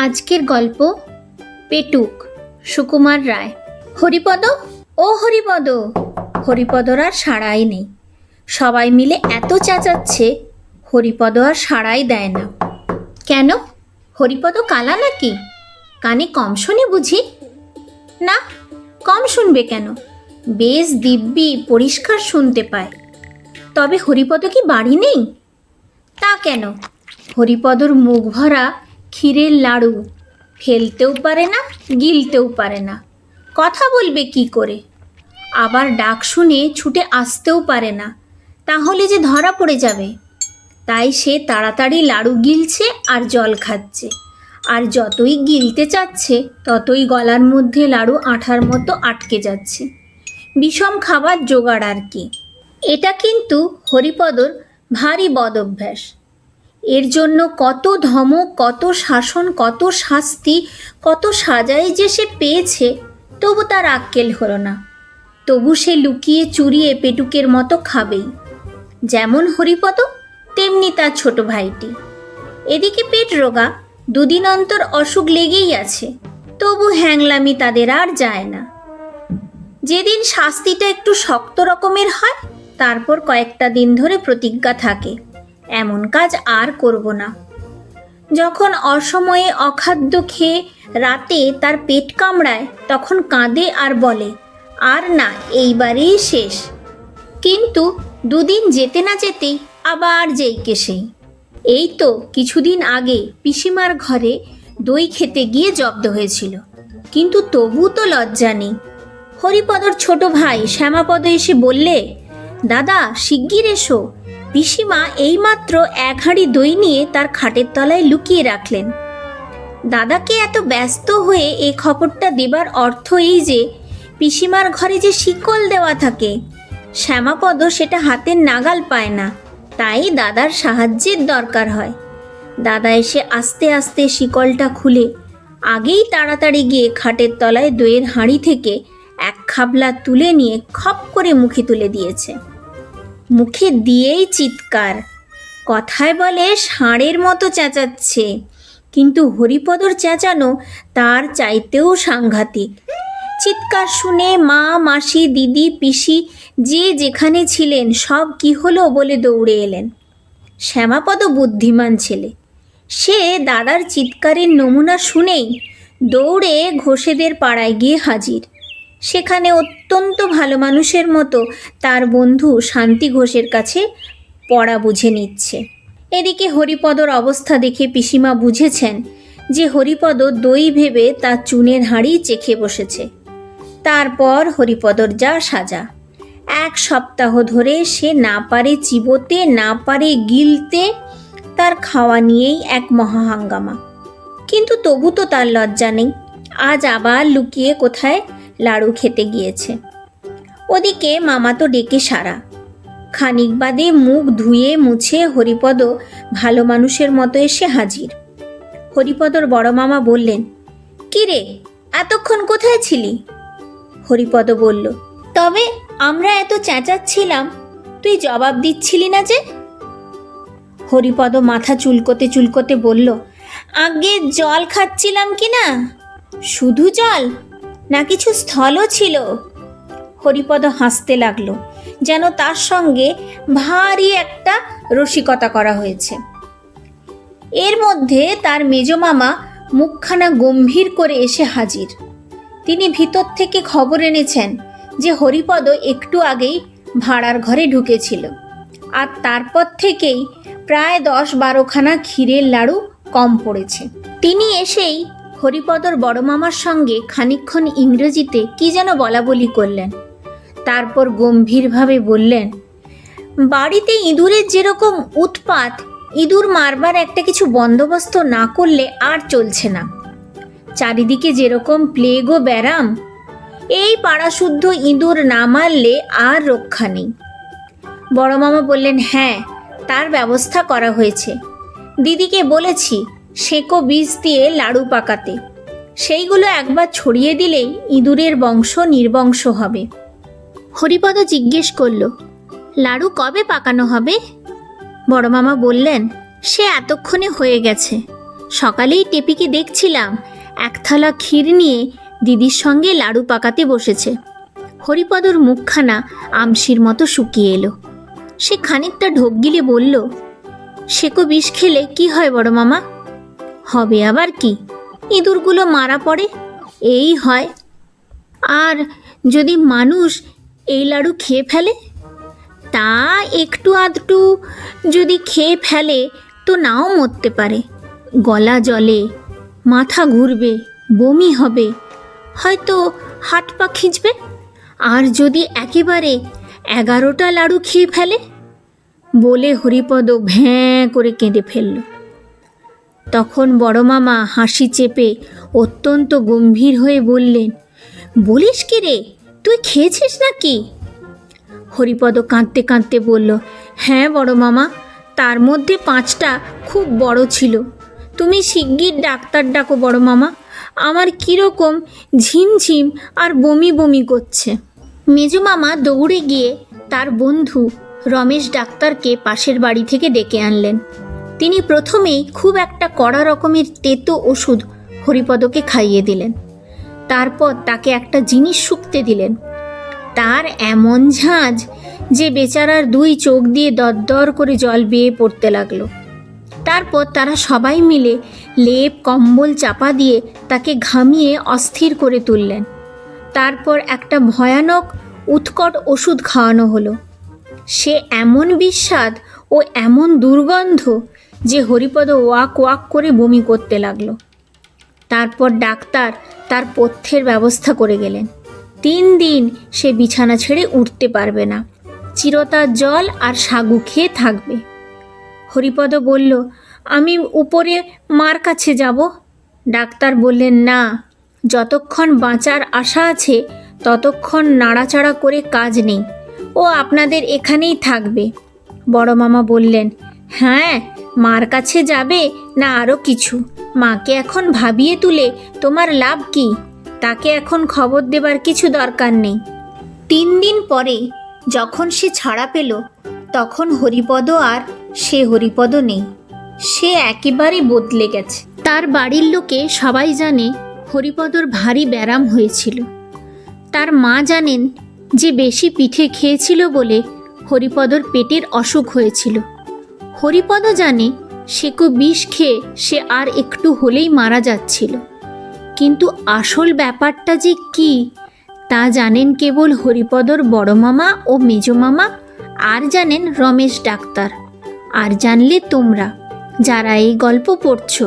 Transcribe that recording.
আজকের গল্প পেটুক, সুকুমার রায়। হরিপদ, ও হরিপদ। হরিপদর আর সাড়াই নেই। সবাই মিলে এত চেঁচাচ্ছে, হরিপদ আর সাড়াই দেয় না। কেন? হরিপদ কালা নাকি? কানে কম শোনে বুঝি? না, কম শুনবে কেন? বেশ দিব্যি পরিষ্কার শুনতে পায়। তবে হরিপদ কি বাড়ি নেই? তা কেন? হরিপদর মুখ ভরা ক্ষীরের লাড়ু, ফেলতেও পারে না, গিলতেও পারে না। কথা বলবে কি করে? আবার ডাক শুনে ছুটে আসতেও পারে না, তাহলে যে ধরা পড়ে যাবে। তাই সে তাড়াতাড়ি লাড়ু গিলছে আর জল খাচ্ছে। আর যতই গিলতে চাচ্ছে ততই গলার মধ্যে লাড়ু আঠার মতো আটকে যাচ্ছে। বিষম খাবার জোগাড় আর কি। এটা কিন্তু হরিপদর ভারী বদ অভ্যাস। এর জন্য কত ধমক, কত শাসন, কত শাস্তি, কত সাজাই যে সে পেয়েছে, তবু তার আক্কেল হলো না। তবু সে লুকিয়ে চুরিয়ে পেটুকের মতো খাবেই। যেমন হরিপদ, তেমনি তার ছোট ভাইটি। এদিকে পেট রোগা, দুদিন অন্তর অসুখ লেগেই আছে, তবু হ্যাংলামি তাদের আর যায় না। যেদিন শাস্তিটা একটু শক্ত রকমের হয়, তারপর কয়েকটা দিন ধরে প্রতিজ্ঞা থাকে, এমন কাজ আর করব না। যখন অসময়ে অখাদ্য খেয়ে রাতে তার পেট কামড়ায়, তখন কাঁদে আর বলে, আর না, এইবারেই শেষ। কিন্তু দুদিন যেতে না যেতেই আবার যেইকে সেই। এই তো কিছুদিন আগে পিসিমার ঘরে দই খেতে গিয়ে জব্দ হয়েছিল, কিন্তু তবু তো লজ্জা নেই। হরিপদর ছোট ভাই শ্যামাপদ এসে বললে, দাদা শিগগির এসো, পিসিমা এইমাত্র এক হাঁড়ি দই নিয়ে তার খাটের তলায় লুকিয়ে রাখলেন। দাদাকে এত ব্যস্ত হয়ে এই খবরটা দেবার অর্থ এই যে পিসিমার ঘরে যে শিকল দেওয়া থাকে, শ্যামাপদ সেটা হাতের নাগাল পায় না, তাই দাদার সাহায্যের দরকার হয়। দাদা এসে আস্তে আস্তে শিকলটা খুলে আগেই তাড়াতাড়ি গিয়ে খাটের তলায় দইয়ের হাঁড়ি থেকে এক খাবলা তুলে নিয়ে খপ করে মুখে তুলে দিয়েছে। মুখে দিয়েই চিৎকার, কথায় বলে ষাঁড়ের মতো চেঁচাচ্ছে, কিন্তু হরিপদর চেঁচানো তার চাইতেও সাংঘাতিক। চিৎকার শুনে মা, মাসি, দিদি, পিসি যে যেখানে ছিলেন সব কি হলো বলে দৌড়ে এলেন। শ্যামাপদ বুদ্ধিমান ছেলে, সে দাদার চিৎকারের নমুনা শুনেই দৌড়ে ঘোষেদের পাড়ায় গিয়ে হাজির। সেখানে অত্যন্ত ভালো মানুষের মতো তার বন্ধু শান্তি ঘোষের কাছে পড়া বুঝে নিচ্ছে। এদিকে হরিপদর অবস্থা দেখে পিসিমা বুঝেছেন যে হরিপদ দই ভেবে তার চুনের হাঁড়ি চেখে বসেছে। তারপর হরিপদর যা সাজা। এক সপ্তাহ ধরে সে না পারে চিবোতে, না পারে গিলতে, তার খাওয়া নিয়েই এক মহাহাঙ্গামা। কিন্তু তবু তো তার লজ্জা নেই, আজ আবার লুকিয়ে কোথায় লাড়ু খেতে গিয়েছে। ওদিকে মামা তো ডেকে সারা। খানিক বাদে মুখ ধুয়ে মুছে হরিপদ ভালো মানুষের মতো এসে হাজির। হরিপদর বড় মামা বললেন, কি রে, এতক্ষণ কোথায় ছিলি? হরিপদ বলল, তবে আমরা এত চেঁচাচ্ছিলাম, তুই জবাব দিচ্ছিলি না যে? হরিপদ মাথা চুলকোতে চুলকোতে বলল, আগে জল খাচ্ছিলাম কি না। শুধু জল না কিছু স্থলও ছিল? হরিপদ হাসতে লাগলো, যেন তার সঙ্গে ভারী একটা রসিকতা করা হয়েছে। এর মধ্যে তার মেজমামা মুখখানা গম্ভীর করে এসে হাজির। তিনি ভিতর থেকে খবর এনেছেন যে হরিপদ একটু আগেই ভাড়ার ঘরে ঢুকেছিল, আর তারপর থেকেই প্রায় 10-12খানা ক্ষীরের লাড়ু কম পড়েছে। তিনি এসেই হরিপদর বড় মামার সঙ্গে খানিকক্ষণ ইংরেজিতে কি যেন বলা বলি করলেন। তারপর গম্ভীরভাবে বললেন, বাড়িতে ইঁদুরের যেরকম উৎপাত, ইঁদুর মারবার একটা কিছু বন্দোবস্ত না করলে আর চলছে না। চারিদিকে যেরকম প্লেগ ও ব্যারাম, এই পাড়াশুদ্ধ ইঁদুর না মারলে আর রক্ষা নেই। বড় মামা বললেন, হ্যাঁ, তার ব্যবস্থা করা হয়েছে। দিদিকে বলেছি সেঁকো বীজ দিয়ে লাড়ু পাকাতে, সেইগুলো একবার ছড়িয়ে দিলেই ইঁদুরের বংশ নির্বংশ হবে। হরিপদ জিজ্ঞেস করল, লাড়ু কবে পাকানো হবে? বড় মামা বললেন, সে এতক্ষণে হয়ে গেছে, সকালেই টেপিকে দেখছিলাম এক থালা ক্ষীর নিয়ে দিদির সঙ্গে লাড়ু পাকাতে বসেছে। হরিপদর মুখখানা আমশির মতো শুকিয়ে এলো। সে খানিকটা ঢোক গিলে বলল, সেকো বিষ খেলে কি হয় বড় মামা? হবে আবার কি, ইঁদুরগুলো মারা পড়ে, এই হয়। আর যদি মানুষ এই লাড়ু খেয়ে ফেলে, তা একটু আধটু যদি খেয়ে ফেলে তো নাও মরতে পারে। গলা জলে, মাথা ঘুরবে, বমি হবে, হয়তো হাত পা খিঁচবে। আর যদি একেবারে 11টা লাড়ু খেয়ে ফেলে, বলে হরিপদ ভ্যাঁ করে কেঁদে ফেলল। তখন বড় মামা হাসি চেপে অত্যন্ত গম্ভীর হয়ে বললেন, বলিস কি রে, তুই খেয়েছিস নাকি? হরিপদ কাঁদতে কাঁদতে বলল, হ্যাঁ বড় মামা, তার মধ্যে 5টা খুব বড় ছিল। তুমি শিগগির ডাক্তার ডাকো বড় মামা, আমার কীরকম ঝিমঝিম আর বমি বমি করছে। মেজো মামা দৌড়ে গিয়ে তার বন্ধু রমেশ ডাক্তারকে পাশের বাড়ি থেকে ডেকে আনলেন। তিনি প্রথমেই খুব একটা কড়া রকমের তেতো ওষুধ হরিপদকে খাইয়ে দিলেন। তারপর তাকে একটা জিনিস শুকতে দিলেন। তার এমন ঝাঁজ যে বেচারার 2 চোখ দিয়ে দরদর করে জল বেয়ে পড়তে লাগলো। তারপর তারা সবাই মিলে লেপ কম্বল চাপা দিয়ে তাকে ঘামিয়ে অস্থির করে তুললেন। তারপর একটা ভয়ানক উৎকট ওষুধ খাওয়ানো হলো। সে এমন বিস্বাদ ও এমন দুর্গন্ধ যে হরিপদ ওয়াক ওয়াক করে বমি করতে লাগলো। তারপর ডাক্তার তার পথ্যের ব্যবস্থা করে গেলেন। 3 দিন সে বিছানা ছেড়ে উঠতে পারবে না, চিরতার জল আর সাগু খেয়ে থাকবে। হরিপদ বলল, আমি উপরে মার কাছে যাব। ডাক্তার বললেন, না, যতক্ষণ বাঁচার আশা আছে ততক্ষণ নাড়াচাড়া করে কাজ নেই, ও আপনাদের এখানেই থাকবে। বড় মামা বললেন, হ্যাঁ, মার কাছে যাবে না আরও কিছু? মাকে এখন ভাবিয়ে তুলে তোমার লাভ কি? তাকে এখন খবর দেবার কিছু দরকার নেই। 3 দিন পরে যখন সে ছাড়া পেল, তখন হরিপদ আর সে হরিপদ নেই। সে একেবারে বদলে গেছে। তার বাড়ির লোকে সবাই জানে হরিপদর ভারী ব্যারাম হয়েছিল। তার মা জানেন যে বেশি পিঠে খেয়েছিল বলে হরিপদর পেটের অসুখ হয়েছিল। হরিপদ জানে সেকো বিষ খেয়ে সে আর একটু হলেই মারা যাচ্ছিল। কিন্তু আসল ব্যাপারটা যে কি তা জানেন কেবল হরিপদর বড় মামা ও মেজো মামা, আর জানেন রমেশ ডাক্তার, আর জানলে তোমরা যারা এই গল্প পড়ছো।